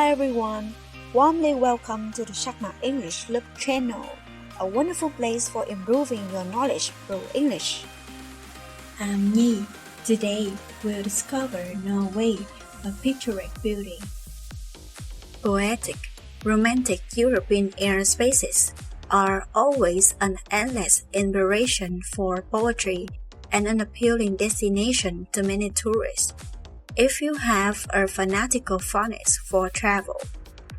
Hi everyone, warmly welcome to the Shakma English Loop channel, a wonderful place for improving your knowledge through English. I'm Nhi. Today we'll discover Norway, a picturesque beauty. Poetic, romantic European airspaces are always an endless inspiration for poetry and an appealing destination to many tourists. If you have a fanatical fondness for travel,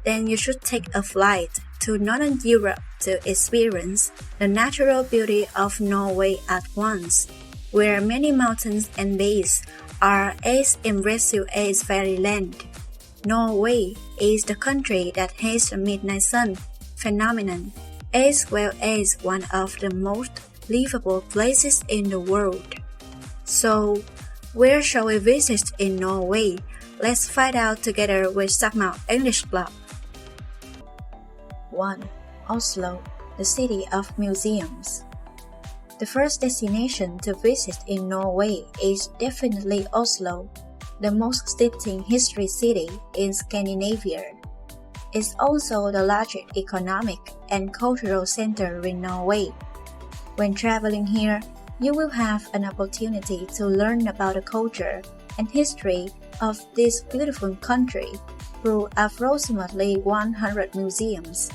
then you should take a flight to Northern Europe to experience the natural beauty of Norway at once, where many mountains and bays are as impressive as fairyland. Norway is the country that has the midnight sun phenomenon, as well as one of the most livable places in the world. So, where shall we visit in Norway? Let's find out together with Shakma English Club. 1. Oslo, the city of museums. The first destination to visit in Norway is definitely Oslo, the most steeped history city in Scandinavia. It's also the largest economic and cultural center in Norway. When traveling here, you will have an opportunity to learn about the culture and history of this beautiful country through approximately 100 museums,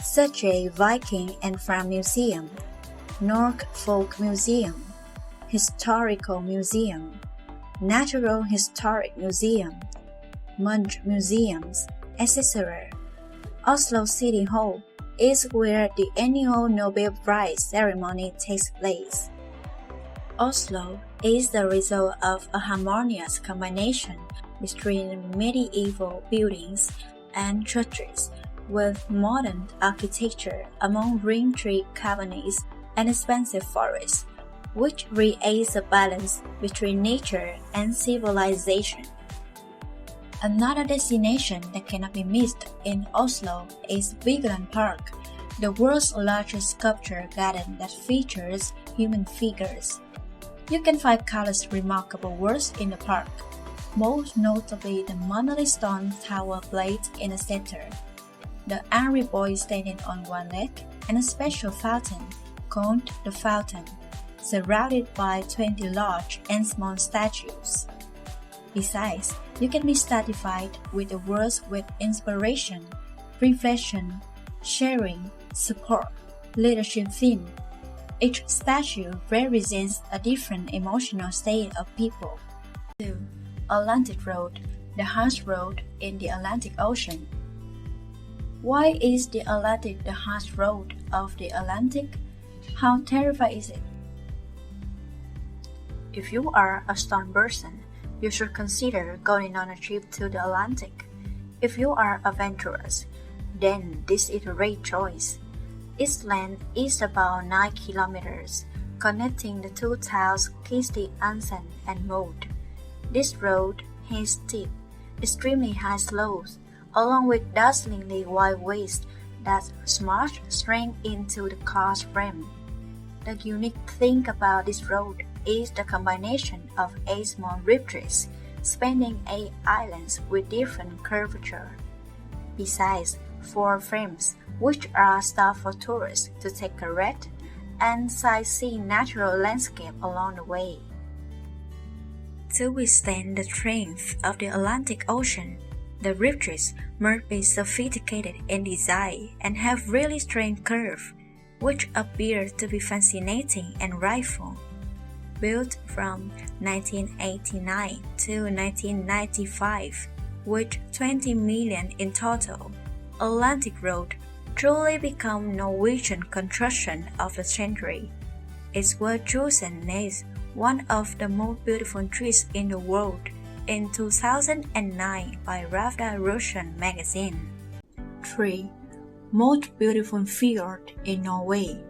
such as Viking and Fram Museum, Nordic Folk Museum, Historical Museum, Natural Historic Museum, Munch Museums, etc. Oslo City Hall is where the annual Nobel Prize ceremony takes place. Oslo is the result of a harmonious combination between medieval buildings and churches with modern architecture among green tree colonies and expansive forests, which creates a balance between nature and civilization. Another destination that cannot be missed in Oslo is Vigeland Park, the world's largest sculpture garden that features human figures. You can find countless remarkable works in the park, most notably the monolith stone tower plate in the center, the angry boy standing on one leg, and a special fountain called the Fountain, surrounded by 20 large and small statues. Besides, you can be satisfied with the words with inspiration, reflection, sharing, support, leadership theme. Each statue represents a different emotional state of people. 2. Atlantic Road, the harsh road in the Atlantic Ocean. Why is the Atlantic the harsh road of the Atlantic? How terrifying is it? If you are a stone person, you should consider going on a trip to the Atlantic. If you are adventurous, then this is a great choice. Its length is about 9 kilometers, connecting the two towns Kristiansand and Molde. This road has steep, extremely high slopes, along with dazzlingly wide ways that smash straight into the car's frame. The unique thing about this road is the combination of 8 small ridges spanning 8 islands with different curvature. Besides, 4 frames, which are stopped for tourists to take a rest and sightseeing natural landscape along the way. To withstand the strength of the Atlantic Ocean, the ridges must be sophisticated in design and have really straight curves, which appear to be fascinating and rightful. Built from 1989 to 1995, with 20 million in total, Atlantic Road truly became Norwegian construction of the century. It was chosen as one of the most beautiful trees in the world in 2009 by Ravda Russian magazine. 3. Most beautiful fjord in Norway.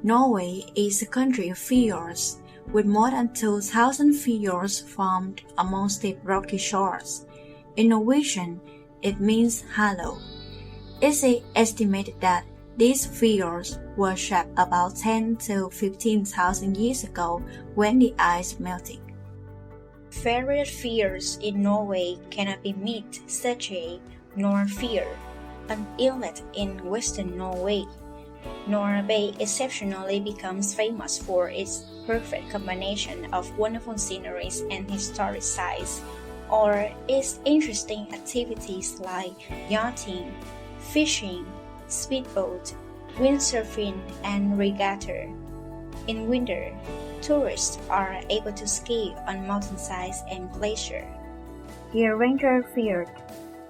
Norway is a country of fjords, with more than 2,000 fjords formed among steep rocky shores. In Norwegian, it means hollow. It is estimated that these fjords were shaped about 10 to 15,000 years ago when the ice melted. favorite fjords in Norway cannot be met, such as Nordfjord, an inlet in western Norway. Norway exceptionally becomes famous for its perfect combination of wonderful sceneries and historic sites, or its interesting activities like yachting, fishing, speedboat, windsurfing, and regatta. In winter, tourists are able to ski on mountainsides and glaciers. Geiranger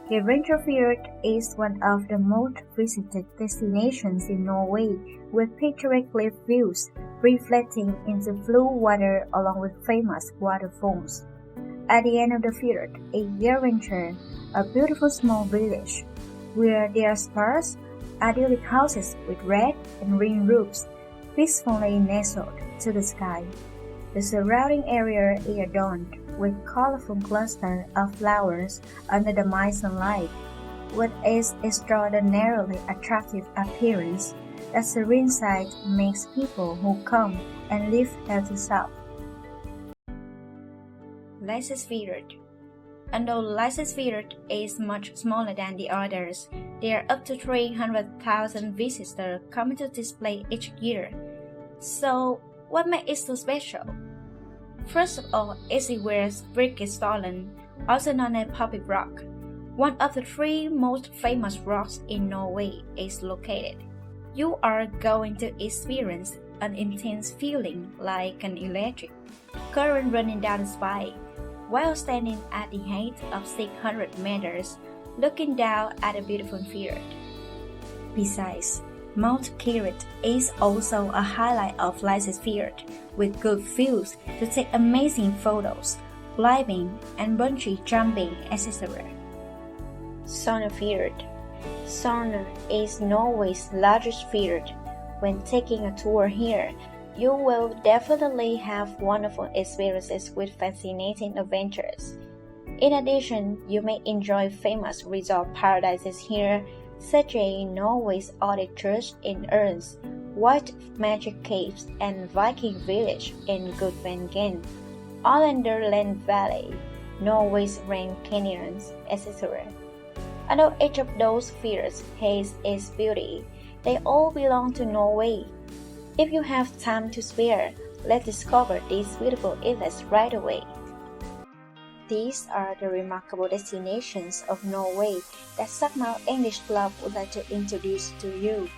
Geiranger is one of the most visited destinations in Norway, with picturesque cliff views reflecting into blue water along with famous waterfalls. At the end of the fjord is Geiranger, a beautiful small village, where there are sparse, idyllic houses with red and green roofs, peacefully nestled to the sky. The surrounding area is adorned with colorful clusters of flowers under the mild sunlight. With its extraordinarily attractive appearance, the serene sight makes people who come and live there to stop. Leicestersfjord. Although Leicestersfjord is much smaller than the others, there are up to 300,000 visitors coming to display each year. So, what makes it so special? First of all, is where Brikkestalen, also known as Puppet Rock, one of the three most famous rocks in Norway, is located. You are going to experience an intense feeling like an electric current running down the spine, while standing at the height of 600 meters, looking down at a beautiful fjord. Besides, Mount Kirit is also a highlight of Leicestersfjord, with good views to take amazing photos, climbing, and bungee jumping, etc. Sognefjord. Sogn is Norway's largest fjord. When taking a tour here, you will definitely have wonderful experiences with fascinating adventures. In addition, you may enjoy famous resort paradises here, such as Norway's oldest church in Ørnes, White Magic Caves, and Viking Village in Gudvangen, Arlenderland Valley, Norway's Grand Canyons, etc. Although each of those fjords has its beauty, they all belong to Norway. If you have time to spare, let's discover these beautiful islets right away. These are the remarkable destinations of Norway that Sagmouth English Club would like to introduce to you.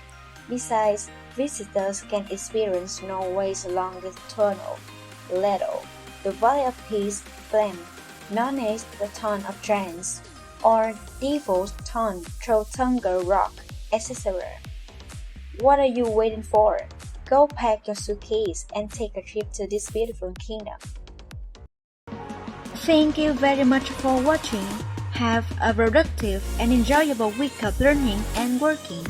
Besides, visitors can experience Norway's longest tunnel, Ledo, the Valley of Peace Flame, known as the Ton of Giants, or Devil's Ton Trolltunga Rock, etc. What are you waiting for? Go pack your suitcase and take a trip to this beautiful kingdom. Thank you very much for watching. Have a productive and enjoyable week of learning and working.